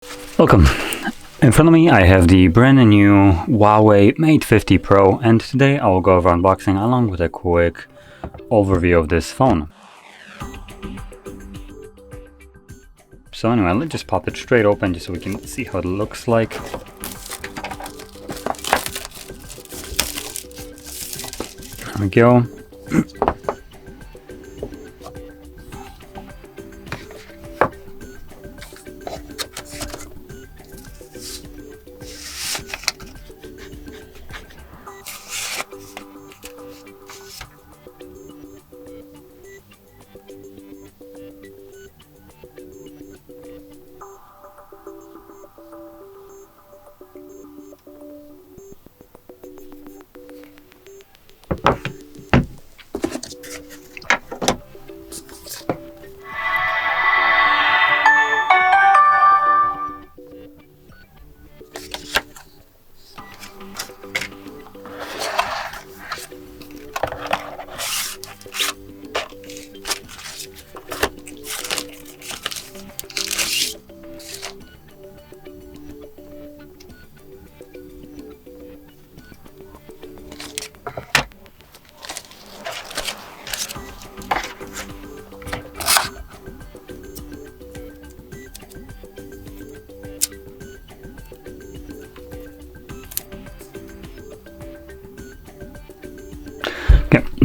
Welcome. In front of me I have the brand new HUAWEI Mate 50 Pro, and today I will go over unboxing along with a quick overview of this phone. So anyway, let's just pop it straight open just so we can see how it looks like. There we go.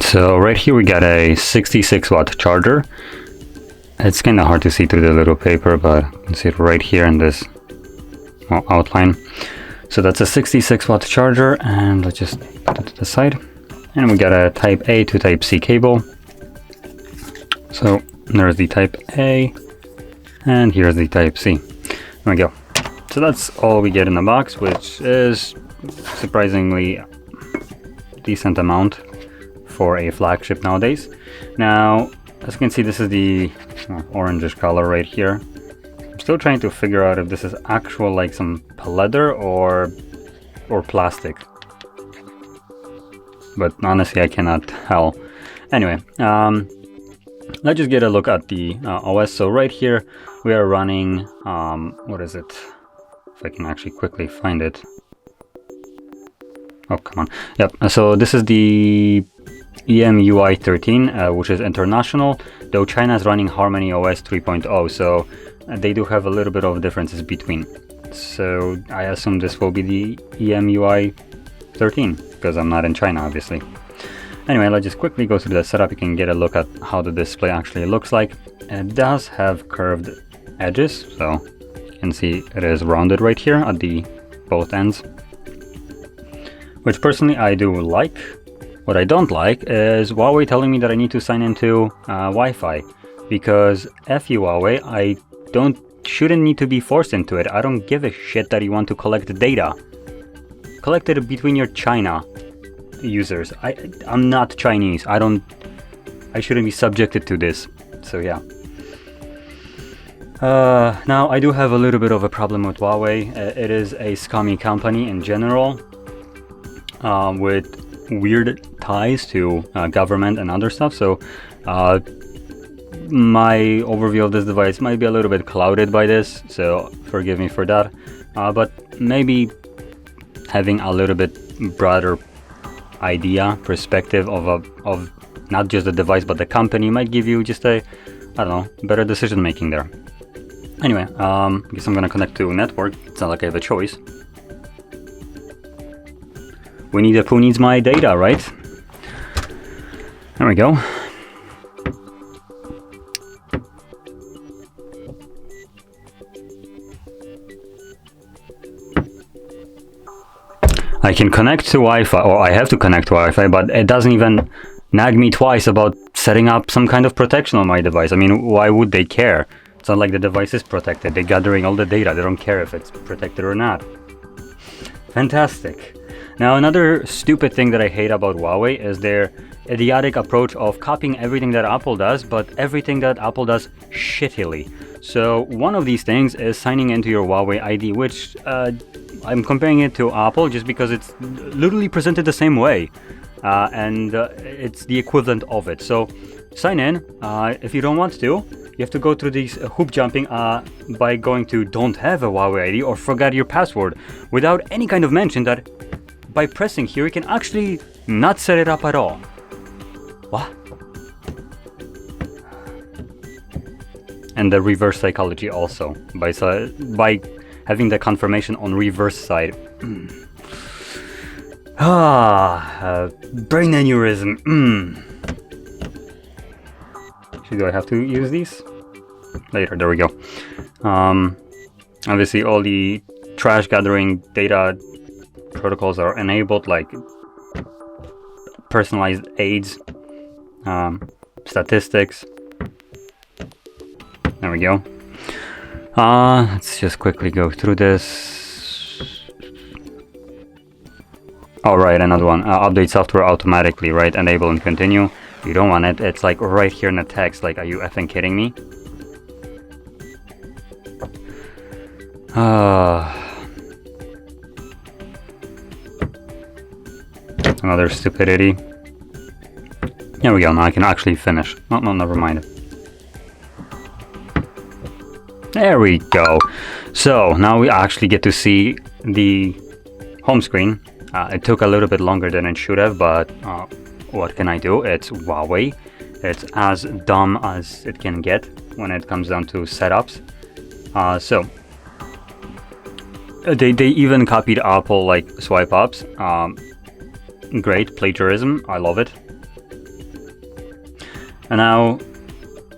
So right here we got a 66-watt charger. It's kind of hard to see through the little paper, but you can see it right here in this outline. So that's a 66-watt charger, and let's just put it to the side. And we got a Type A to Type C cable. So there's the Type A, and here's the Type C. There we go. So that's all we get in the box, which is surprisingly decent amount for a flagship nowadays. Now, as you can see, this is the orangish color right here. I'm still trying to figure out if this is actual, like, some leather or plastic, but honestly I cannot tell. Anyway, let's just get a look at the OS. So right here we are running what is it, if I can actually quickly find it. Oh, come on. Yep, so this is the EMUI 13, which is international, though China is running Harmony OS 3.0, so they do have a little bit of differences between. So I assume this will be the EMUI 13, because I'm not in China, obviously. Anyway, let's just quickly go through the setup. You can get a look at how the display actually looks like. It does have curved edges, so you can see it is rounded right here at the both ends, which personally I do like. What I don't like is Huawei telling me that I need to sign into Wi-Fi, because F you Huawei, I shouldn't need to be forced into it. I don't give a shit that you want to collect data. Collect it between your China users. I'm not Chinese. I shouldn't be subjected to this. So yeah. Now I do have a little bit of a problem with Huawei. It is a scummy company in general, with weird ties to government and other stuff. So my overview of this device might be a little bit clouded by this, so forgive me for that. But maybe having a little bit broader perspective of not just the device but the company might give you just a, I don't know, better decision making there. Anyway, I guess I'm gonna connect to network. It's not like I have a choice. Winnie the Pooh needs my data, right? There we go. I can connect to Wi-Fi, or I have to connect to Wi-Fi, but it doesn't even nag me twice about setting up some kind of protection on my device. I mean, why would they care? It's not like the device is protected. They're gathering all the data. They don't care if it's protected or not. Fantastic. Now, another stupid thing that I hate about Huawei is their idiotic approach of copying everything that Apple does, but everything that Apple does shittily. So one of these things is signing into your Huawei ID, which I'm comparing it to Apple just because it's literally presented the same way, and it's the equivalent of it. So sign in. If you don't want to, you have to go through these hoop jumping by going to don't have a Huawei ID or forgot your password, without any kind of mention that by pressing here you can actually not set it up at all. What? And the reverse psychology also, by having the confirmation on reverse side. Brain aneurysm. Do I have to use these? Later, there we go. Obviously all the trash gathering data protocols are enabled, like personalized aids, statistics. There we go. Let's just quickly go through this. Oh, right, another one. Update software automatically, right? Enable and continue. You don't want it. It's like right here in the text. Like, are you effing kidding me? Another stupidity. There we go. Now I can actually finish. No, never mind. There we go. So now we actually get to see the home screen. It took a little bit longer than it should have, but what can I do? It's Huawei. It's as dumb as it can get when it comes down to setups. So they even copied Apple like swipe ups. Great plagiarism. I love it. And now,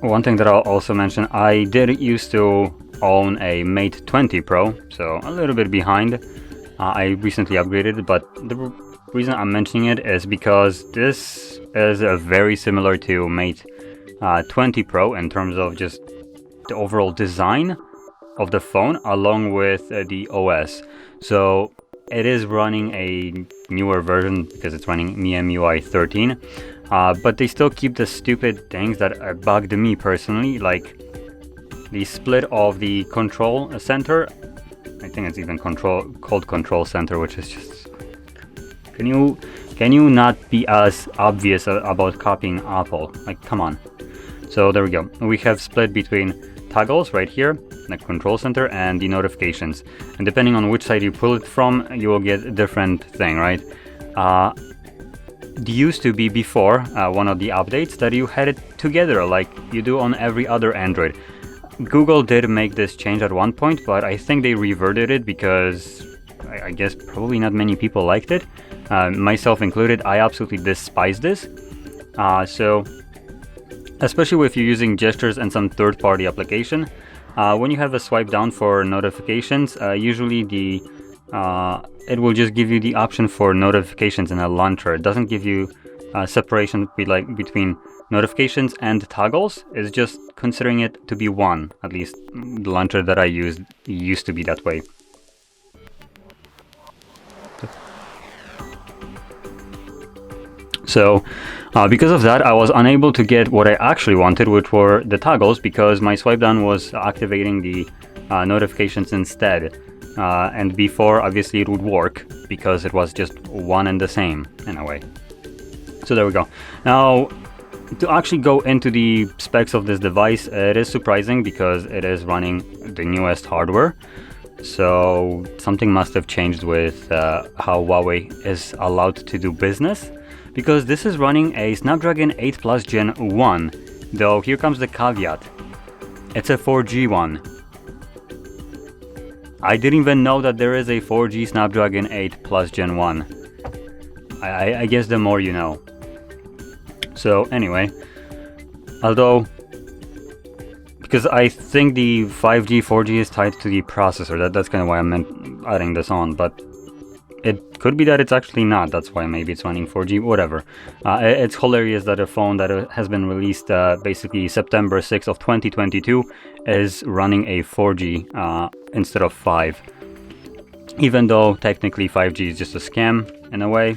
one thing that I'll also mention, I did used to own a Mate 20 Pro, so a little bit behind. I recently upgraded, but the reason I'm mentioning it is because this is very similar to Mate 20 Pro in terms of just the overall design of the phone along with the OS. So it is running a newer version because it's running MIUI 13. But they still keep the stupid things that bugged me personally, like the split of the control center. I think it's even called control center, which is just... Can you not be as obvious about copying Apple? Like, come on. So there we go. We have split between toggles right here, the control center, and the notifications. And depending on which side you pull it from, you will get a different thing, right? It used to be before one of the updates that you had it together like you do on every other Android. Google did make this change at one point, but I think they reverted it because I guess probably not many people liked it, myself included. I absolutely despise this. So especially if you're using gestures and some third-party application, when you have a swipe down for notifications, usually it will just give you the option for notifications in a launcher. It doesn't give you separation between notifications and toggles. It's just considering it to be one. At least the launcher that I used to be that way. So because of that, I was unable to get what I actually wanted, which were the toggles, because my swipe down was activating the notifications instead. And before, obviously, it would work because it was just one and the same in a way. So there we go. Now, to actually go into the specs of this device, it is surprising because it is running the newest hardware. So something must have changed with how Huawei is allowed to do business, because this is running a Snapdragon 8 Plus Gen 1, though here comes the caveat. It's a 4G one. I didn't even know that there is a 4G Snapdragon 8 Plus Gen 1. I guess the more you know. So anyway, although, because I think the 5G, 4G is tied to the processor, that's kind of why I'm adding this on, but it could be that it's actually not. That's why maybe it's running 4G, whatever. It's hilarious that a phone that has been released basically September 6th of 2022 is running a 4G instead of 5. Even though technically 5G is just a scam in a way,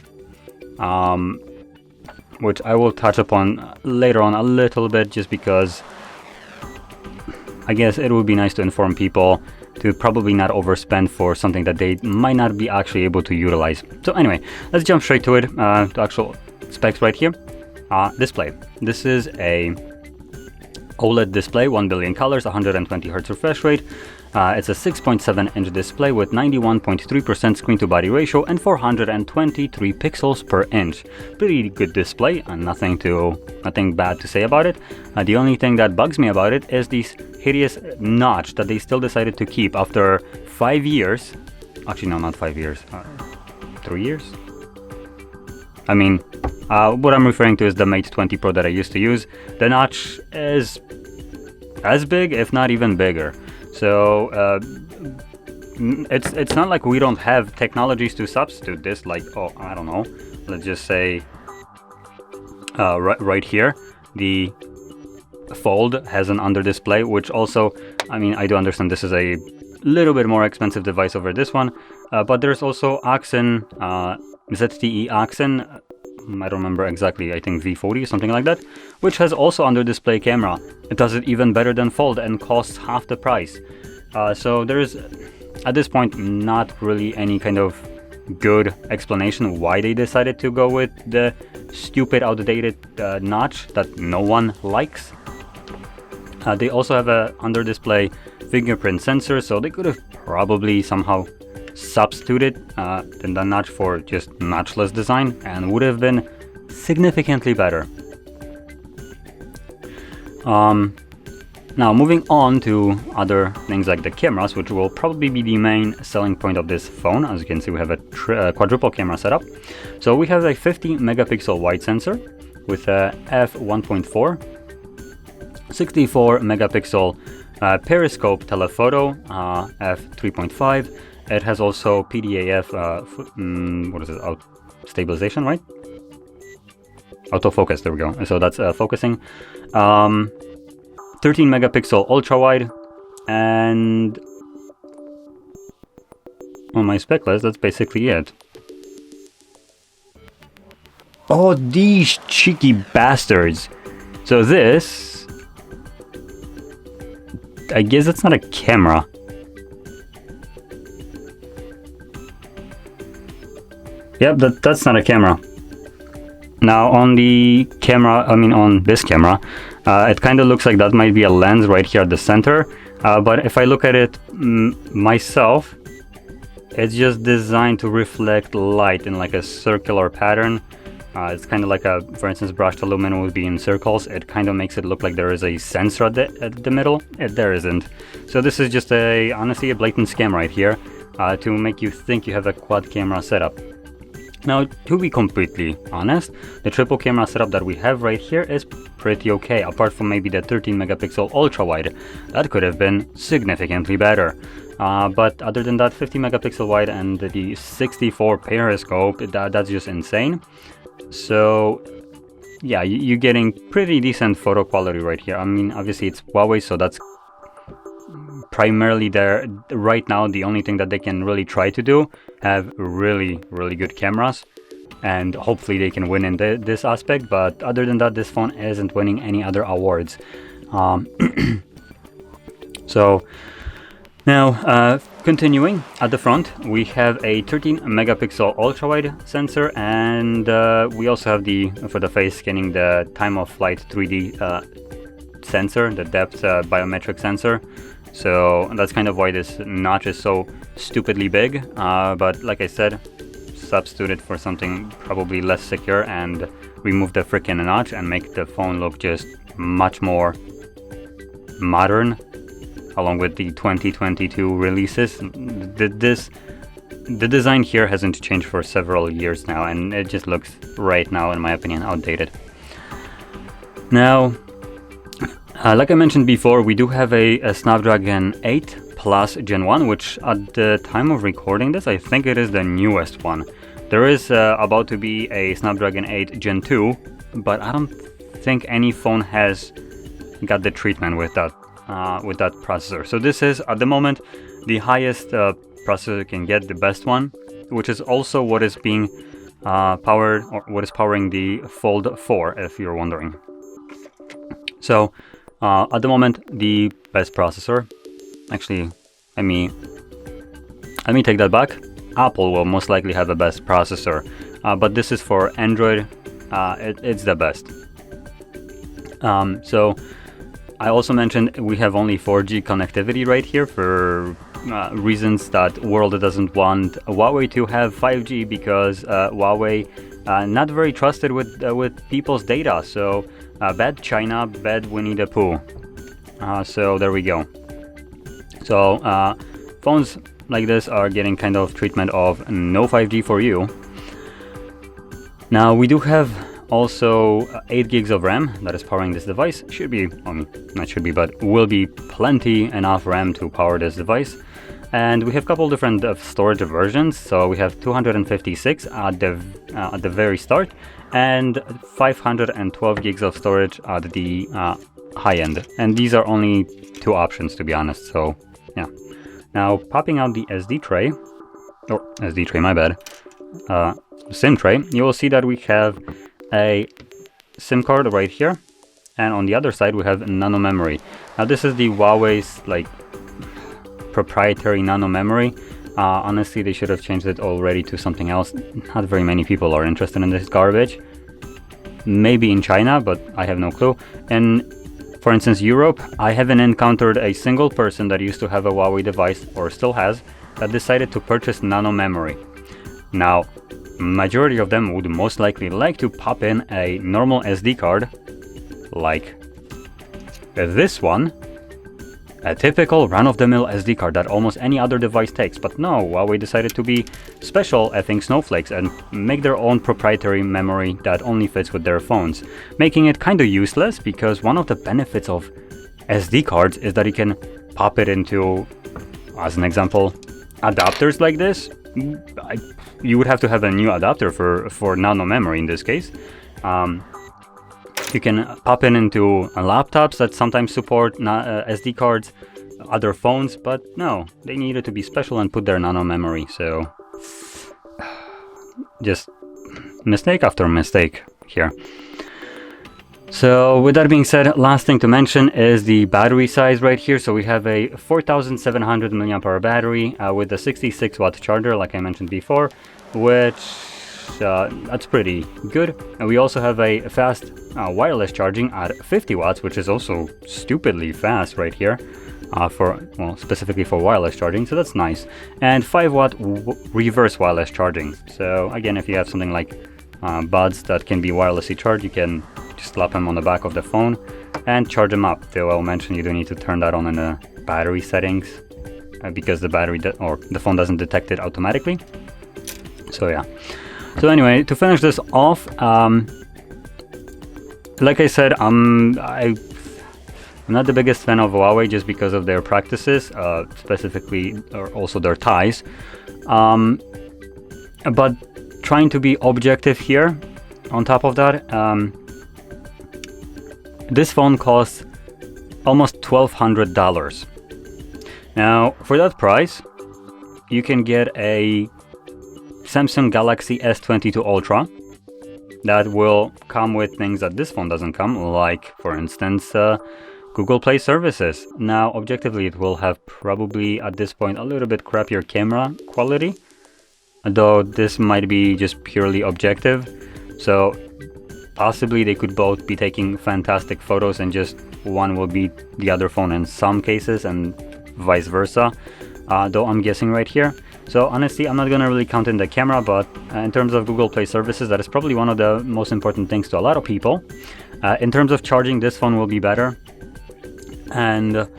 which I will touch upon later on a little bit, just because I guess it would be nice to inform people to probably not overspend for something that they might not be actually able to utilize. So anyway, let's jump straight to it, to actual specs right here. Display. This is a OLED display, 1 billion colors, 120 Hz refresh rate. It's a 6.7-inch display with 91.3% screen-to-body ratio and 423 pixels per inch. Pretty good display, and nothing bad to say about it. The only thing that bugs me about it is this hideous notch that they still decided to keep after 5 years. Actually, no, not 5 years. 3 years? I mean, what I'm referring to is the Mate 20 Pro that I used to use. The notch is as big, if not even bigger. So it's not like we don't have technologies to substitute this, like, oh, I don't know, let's just say right here, the Fold has an under display, which also, I mean, I do understand this is a little bit more expensive device over this one, but there's also Axon, ZTE Axon, I don't remember exactly, I think V40, something like that, which has also under display camera. It does it even better than Fold and costs half the price. So there's, at this point, not really any kind of good explanation why they decided to go with the stupid, outdated notch that no one likes. They also have a under display fingerprint sensor, so they could have probably somehow substituted the notch for just notchless design and would have been significantly better. Now moving on to other things like the cameras, which will probably be the main selling point of this phone. As you can see, we have a quadruple camera setup. So we have a 50 megapixel wide sensor with a f1.4, 64 megapixel periscope telephoto, f3.5. It has also PDAF, what is it, stabilization, right? Autofocus, there we go. So that's focusing. 13 megapixel ultra wide, and on my spec list, that's basically it. Oh, these cheeky bastards. So this, I guess that's not a camera. Yep, that's not a camera. Now on the camera, I mean on this camera, it kind of looks like that might be a lens right here at the center. But if I look at it myself, it's just designed to reflect light in like a circular pattern. It's kind of like a, for instance, brushed aluminum would be in circles. It kind of makes it look like there is a sensor at the middle. There isn't. So this is just honestly a blatant scam right here to make you think you have a quad camera setup. Now, to be completely honest, the triple camera setup that we have right here is pretty okay, apart from maybe the 13 megapixel ultra wide. That could have been significantly better. But other than that, 50 megapixel wide and the 64 periscope, that's just insane. So yeah, you're getting pretty decent photo quality right here. I mean, obviously it's Huawei, so that's primarily there right now. The only thing that they can really try to do, have really good cameras, and hopefully they can win in this aspect. But other than that, this phone isn't winning any other awards. So now continuing at the front, we have a 13 megapixel ultra wide sensor, and we also have for the face scanning, the time of flight 3D sensor, the depth biometric sensor. So that's kind of why this notch is so stupidly big, but like I said, substitute it for something probably less secure and remove the freaking notch and make the phone look just much more modern, along with the 2022 releases. The design here hasn't changed for several years now, and it just looks right now, in my opinion, outdated. Now, like I mentioned before, we do have a Snapdragon 8 Plus Gen 1, which at the time of recording this, I think it is the newest one. There is about to be a Snapdragon 8 Gen 2, but I don't think any phone has got the treatment with that processor. So this is, at the moment, the highest processor you can get, the best one, which is also what is being powered, or what is powering the Fold 4, if you're wondering. So at the moment, the best processor, actually, let me take that back. Apple will most likely have the best processor, but this is for Android it's the best. So I also mentioned we have only 4G connectivity right here for reasons that world doesn't want Huawei to have 5G, because Huawei not very trusted with people's data. So bad China, bad Winnie the Pooh. So there we go. So phones like this are getting kind of treatment of no 5G for you. Now we do have also 8 gigs of RAM that is powering this device. Should be, not should be, but will be plenty enough RAM to power this device. And we have a couple different storage versions. So we have 256 at the very start, and 512 gigs of storage at the high end. And these are only 2 options, to be honest. So yeah. Now popping out the SD tray, my bad, SIM tray, you will see that we have a SIM card right here, and on the other side we have nano memory. Now this is the Huawei's like proprietary nano memory. Honestly, they should have changed it already to something else. Not very many people are interested in this garbage. Maybe in China, but I have no clue. And for instance, Europe, I haven't encountered a single person that used to have a Huawei device, or still has, that decided to purchase nano memory. Now, majority of them would most likely like to pop in a normal SD card, like this one, a typical run-of-the-mill SD card that almost any other device takes. But no, Huawei decided to be special effing snowflakes and make their own proprietary memory that only fits with their phones, making it kind of useless, because one of the benefits of SD cards is that you can pop it into, as an example, adapters like this. You would have to have a new adapter for nano memory in this case. You can pop it into laptops that sometimes support SD cards, other phones, but no, they needed to be special and put their nano memory. So just mistake after mistake here. So with that being said, last thing to mention is the battery size right here. So we have a 4700 mAh battery with a 66 watt charger, like I mentioned before, which that's pretty good. And we also have a fast wireless charging at 50 watts, which is also stupidly fast right here, specifically for wireless charging, so that's nice. And 5 watt reverse wireless charging. So again, if you have something like buds that can be wirelessly charged, you can just slap them on the back of the phone and charge them up. Though I'll mention you don't need to turn that on in the battery settings because the battery or the phone doesn't detect it automatically. So yeah. So anyway, to finish this off, like I said, I'm not the biggest fan of Huawei just because of their practices, specifically, or also their ties. But trying to be objective here, on top of that, this phone costs almost $1,200. Now, for that price, you can get a Samsung Galaxy S22 Ultra that will come with things that this phone doesn't come, like, for instance, Google Play services. Now, objectively, it will have probably, at this point, a little bit crappier camera quality, though this might be just purely objective. So possibly they could both be taking fantastic photos and just one will beat the other phone in some cases and vice versa, though I'm guessing right here. So honestly, I'm not gonna really count in the camera, but in terms of Google Play services, that is probably one of the most important things to a lot of people. In terms of charging, this phone will be better. And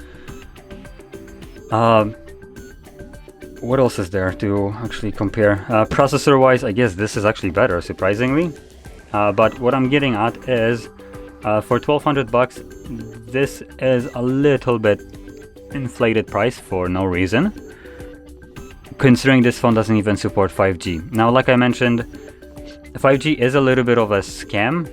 what else is there to actually compare? Processor wise, I guess this is actually better, surprisingly. But what I'm getting at is for $1,200, this is a little bit inflated price for no reason, considering this phone doesn't even support 5G. Now, like I mentioned, 5G is a little bit of a scam.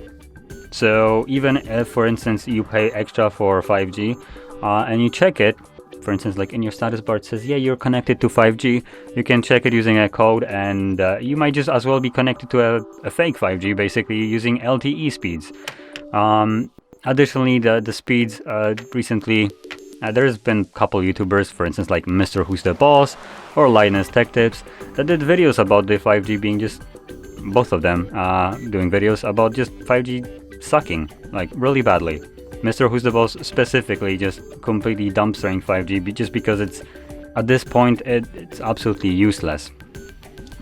So even if, for instance, you pay extra for 5G and you check it, for instance, like in your status bar, it says, yeah, you're connected to 5G. You can check it using a code, and you might just as well be connected to a fake 5G, basically using LTE speeds. Additionally, the speeds recently, there's been a couple YouTubers, for instance, like Mr. Who's the Boss or Linus Tech Tips, that did videos about the 5G being just both of them, doing videos about just 5G sucking, like really badly. Mr. Who's the Boss specifically just completely dumpstering 5G just because it's, at this point, it's absolutely useless.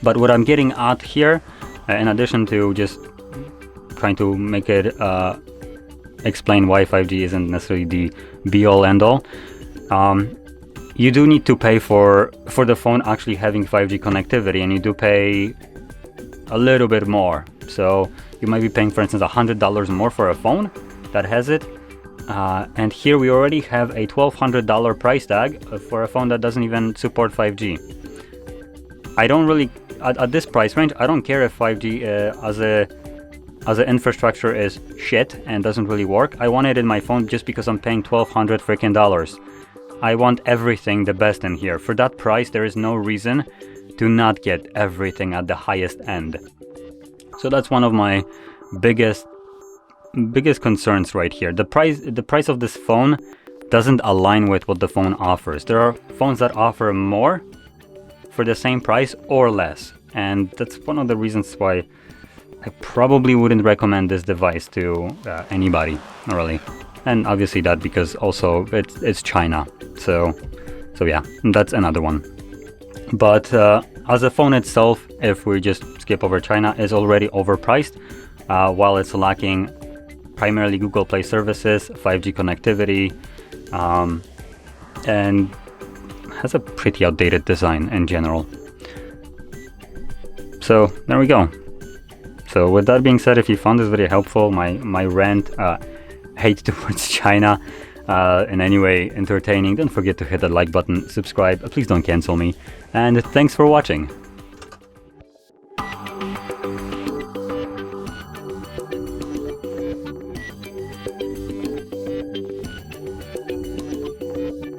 But what I'm getting at here, in addition to just trying to make it explain why 5G isn't necessarily the be-all end-all, you do need to pay for the phone actually having 5G connectivity, and you do pay a little bit more. So you might be paying, for instance, $100 more for a phone that has it. And here we already have a $1,200 price tag for a phone that doesn't even support 5G. I don't really, at this price range, I don't care if 5G as an infrastructure is shit and doesn't really work. I want it in my phone just because I'm paying $1,200 freaking dollars. I want everything the best in here. For that price, there is no reason to not get everything at the highest end. So that's one of my biggest concerns right here. The price of this phone doesn't align with what the phone offers. There are phones that offer more for the same price or less, and that's one of the reasons why I probably wouldn't recommend this device to anybody, really. And obviously that because also it's China, so yeah, that's another one. But as a phone itself, if we just skip over China, is already overpriced, while it's lacking primarily Google Play services, 5G connectivity, and has a pretty outdated design in general. So there we go. So with that being said, if you found this video helpful, my rant, hate towards China, in any way entertaining, don't forget to hit that like button, subscribe, please don't cancel me, and thanks for watching.